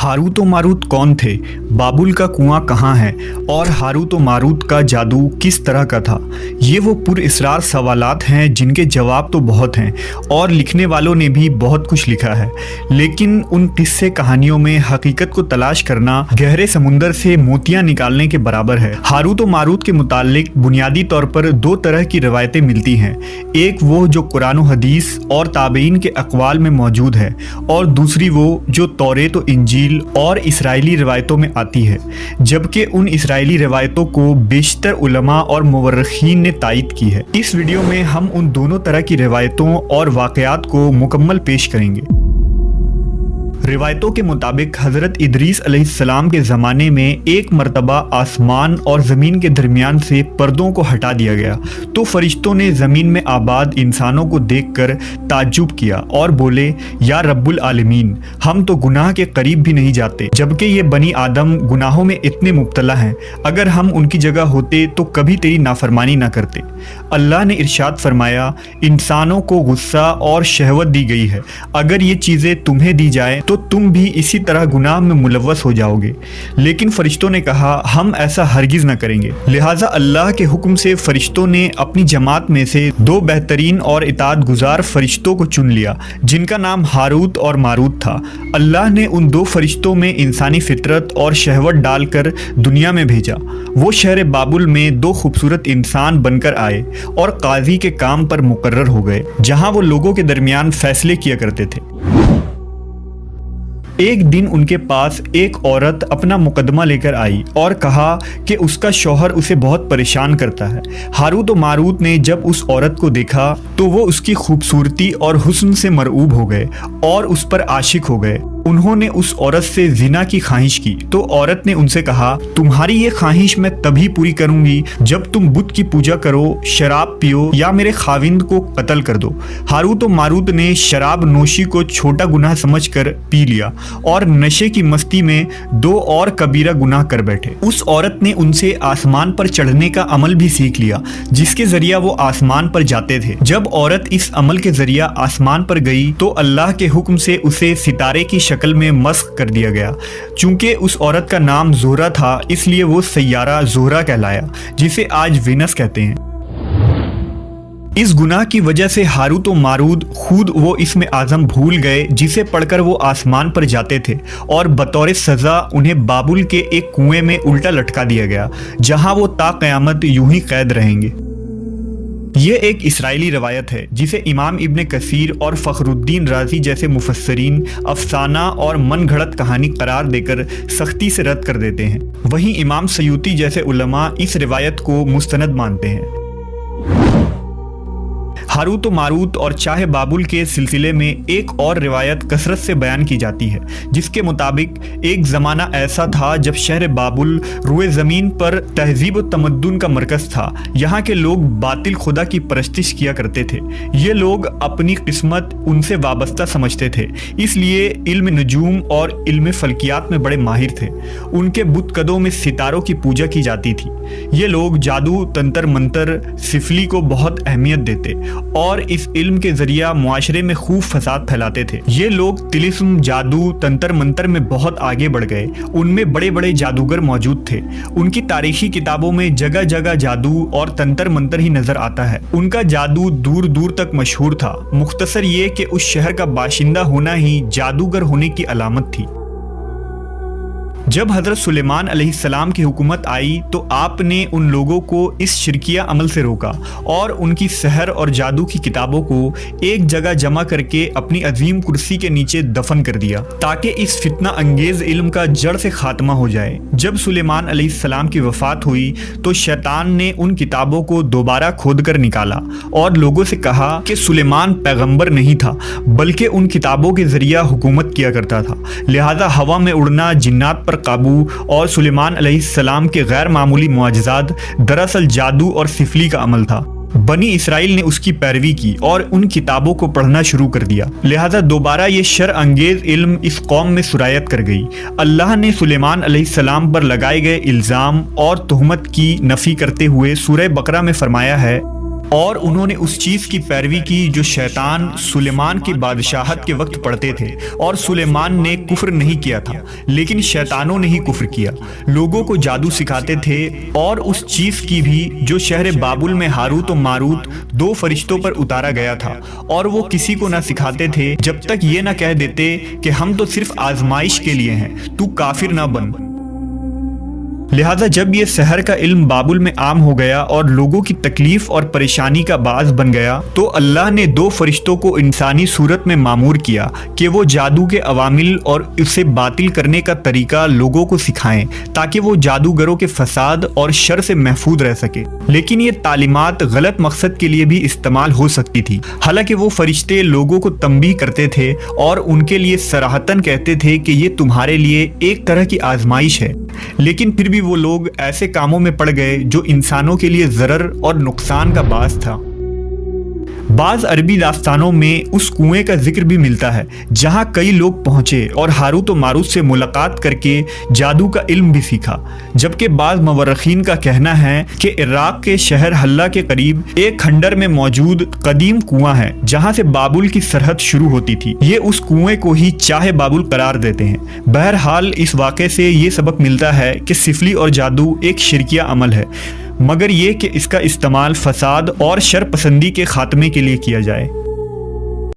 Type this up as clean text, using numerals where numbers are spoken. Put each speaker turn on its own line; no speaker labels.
Harut व Marut कौन थे, बाबुल का कुआं कहाँ है और हारूत व मारूत का जादू किस तरह का था। ये वो पुरअसरार सवालात हैं जिनके जवाब तो बहुत हैं और लिखने वालों ने भी बहुत कुछ लिखा है, लेकिन उन किस्से कहानियों में हकीकत को तलाश करना गहरे समुंदर से मोतियां निकालने के बराबर है। हारूत व मारूत के मुतालिक बुनियादी तौर पर दो तरह की रवायतें मिलती हैं, एक वो जो कुरान व हदीस और ताबईन के अक़वाल में मौजूद है और दूसरी वो जो तौरेत व इंजील और इसराइली रिवायतों में आती है, जबकि उन इसराइली रिवायतों को बेशतर उलमा और मुवर्रिखीन ने तायीद की है। इस वीडियो में हम उन दोनों तरह की रिवायतों और वाक़यात को मुकम्मल पेश करेंगे। रिवायतों के मुताबिक हज़रत इदरीस अलैहिस्सलाम के ज़माने में एक मरतबा आसमान और ज़मीन के दरमियान से पर्दों को हटा दिया गया तो फरिश्तों ने ज़मीन में आबाद इंसानों को देखकर ताज्जुब किया और बोले, या रब्बुल आलमीन, हम तो गुनाह के करीब भी नहीं जाते, जबकि ये बनी आदम गुनाहों में इतने मुब्तला हैं। अगर हम उनकी जगह होते तो कभी तेरी नाफरमानी ना करते। अल्लाह ने इरशाद फरमाया, इंसानों को गुस्सा और शहवत दी गई है, अगर ये चीज़ें तुम्हें दी जाए तो तुम भी इसी तरह गुनाह में मुलव्वस हो जाओगे। लेकिन फरिश्तों ने कहा, हम ऐसा हरगिज़ न करेंगे। लिहाजा अल्लाह के हुक्म से फरिश्तों ने अपनी जमात में से दो बेहतरीन और इताअत गुजार फरिश्तों को चुन लिया, जिनका नाम हारूत और मारूत था। अल्लाह ने उन दो फरिश्तों में इंसानी फितरत और शहवत डालकर दुनिया में भेजा। वो शहर बाबुल में दो खूबसूरत इंसान बनकर आए और काजी के काम पर मुकर्रर हो गए, जहाँ वो लोगों के दरमियान फैसले किया करते थे। एक दिन उनके पास एक औरत अपना मुकदमा लेकर आई और कहा कि उसका शौहर उसे बहुत परेशान करता है। हारूत व मारूत ने जब उस औरत को देखा तो वो उसकी खूबसूरती और हुस्न से मरऊब हो गए और उस पर आशिक हो गए। उन्होंने उस औरत से जिना की ख्वाहिश की तो औरत ने उनसे कहा, तुम्हारी ये ख्वाहिश मैं तभी पूरी करूंगी जब तुम बुत की पूजा करो, शराब पियो या मेरे खाविंद को कत्ल कर दो। हारूत व मारूत ने शराब नोशी को छोटा गुनाह समझकर पी लिया और नशे की मस्ती में दो और कबीरा गुनाह कर बैठे। उस औरत ने उनसे आसमान पर चढ़ने का अमल भी सीख लिया, जिसके जरिया वो आसमान पर जाते थे। जब औरत इस अमल के जरिया आसमान पर गई तो अल्लाह के हुक्म से उसे सितारे की शक्ल में मस्ख कर दिया गया। चूंकि उस औरत का नाम ज़ोहरा था, इसलिए वो सैयारा ज़ोहरा कहलाया, जिसे आज वीनस कहते हैं। इस गुनाह की वजह से हारूत व मारूत खुद वो इसमें आज़म भूल गए जिसे पढ़कर वो आसमान पर जाते थे और बतौर सज़ा उन्हें बाबुल के एक कुएं में उल्टा लटका दिया गया, जहां वो ता क़यामत यूं ही कैद रहेंगे। ये एक इसराइली रवायत है जिसे इमाम इब्न कसीर और फ़खरुद्दीन राज़ी जैसे मुफस्सरीन अफसाना और मन घड़त कहानी करार देकर सख्ती से रद्द कर देते हैं। वहीं इमाम सयूती जैसे उलमा इस रिवायत को मुस्तनद मानते हैं। हारूत व मारूत और चाहे बाबुल के सिलसिले में एक और रिवायत कसरत से बयान की जाती है, जिसके मुताबिक एक ज़माना ऐसा था जब शहर बाबुल रुए ज़मीन पर तहजीब व तमद्दुन का मरकज़ था। यहाँ के लोग बातिल खुदा की परस्तिश किया करते थे। ये लोग अपनी किस्मत उनसे वाबस्ता समझते थे, इसलिए इल्म नजूम और इल्म फल्कियात में बड़े माहिर थे। उनके बुतकदों में सितारों की पूजा की जाती थी। ये लोग जादू, तंत्र मंत्र, सिफली को बहुत अहमियत देते और इस इल्म के जरिया मुआशरे में खूब फसाद फैलाते थे। ये लोग तिलिस्म, जादू, तंत्र मंत्र में बहुत आगे बढ़ गए। उनमें बड़े बड़े जादूगर मौजूद थे। उनकी तारीखी किताबों में जगह जगह जादू और तंत्र मंत्र ही नजर आता है। उनका जादू दूर दूर तक मशहूर था। मुख्तसर ये कि उस शहर का बाशिंदा होना ही जादूगर होने की अलामत थी। जब हज़रत सुलेमान अलैहिस्सलाम की हुकूमत आई तो आपने उन लोगों को इस शिरकिया अमल से रोका और उनकी सहर और जादू की किताबों को एक जगह जमा करके अपनी अजीम कुर्सी के नीचे दफन कर दिया, ताकि इस फितना अंगेज इल्म का जड़ से खात्मा हो जाए। जब सुलेमान अलैहिस्सलाम की वफ़ात हुई तो शैतान ने उन किताबों को दोबारा खोद कर निकाला और लोगों से कहा कि सुलेमान पैगम्बर नहीं था, बल्कि उन किताबों के ज़रिया हुकूमत किया करता था। लिहाजा हवा में उड़ना, जिन्नात पर काबू और सुलेमान अलैहिस्सलाम के गैर मामूली मुआजिज़ात दरअसल जादू और सिफली का अमल था। बनी इसराइल ने उसकी पैरवी की और उन किताबों को पढ़ना शुरू कर दिया। लिहाजा दोबारा ये शर अंगेज इल्म इस कौम में सुरायत कर गई। अल्लाह ने सुलेमान अलैहिस्सलाम पर लगाए गए इल्ज़ाम और तुहमत की नफ़ी करते हुए सूरह बकरा में फरमाया है, اور انہوں نے اس چیز کی پیروی کی جو شیطان سلیمان کی بادشاہت کے وقت پڑھتے تھے، اور سلیمان نے کفر نہیں کیا تھا لیکن شیطانوں نے ہی کفر کیا۔ لوگوں کو جادو سکھاتے تھے، اور اس چیز کی بھی جو شہر بابل میں ہاروت و ماروت دو فرشتوں پر اتارا گیا تھا، اور وہ کسی کو نہ سکھاتے تھے جب تک یہ نہ کہہ دیتے کہ ہم تو صرف آزمائش کے لیے ہیں، تو کافر نہ بن۔ لہذا جب یہ سحر کا علم بابل میں عام ہو گیا اور لوگوں کی تکلیف اور پریشانی کا باعث بن گیا، تو اللہ نے دو فرشتوں کو انسانی صورت میں مامور کیا کہ وہ جادو کے عوامل اور اسے باطل کرنے کا طریقہ لوگوں کو سکھائیں تاکہ وہ جادوگروں کے فساد اور شر سے محفوظ رہ سکے۔ لیکن یہ تعلیمات غلط مقصد کے لیے بھی استعمال ہو سکتی تھی، حالانکہ وہ فرشتے لوگوں کو تنبیہ کرتے تھے اور ان کے لیے صراحتاً کہتے تھے کہ یہ تمہارے لیے ایک طرح کی آزمائش ہے، لیکن پھر بھی وہ لوگ ایسے کاموں میں پڑ گئے جو انسانوں کے لیے ضرر اور نقصان کا باعث تھا۔ بعض عربی داستانوں میں اس کنویں کا ذکر بھی ملتا ہے جہاں کئی لوگ پہنچے اور ہاروت و ماروت سے ملاقات کر کے جادو کا علم بھی سیکھا، جبکہ بعض مورخین کا کہنا ہے کہ عراق کے شہر حلہ کے قریب ایک کھنڈر میں موجود قدیم کنواں ہے جہاں سے بابل کی سرحد شروع ہوتی تھی۔ یہ اس کنویں کو ہی چاہ بابل قرار دیتے ہیں۔ بہرحال اس واقعے سے یہ سبق ملتا ہے کہ سفلی اور جادو ایک شرکیہ عمل ہے، مگر یہ کہ اس کا استعمال فساد اور شر پسندی کے خاتمے کے لیے کیا جائے۔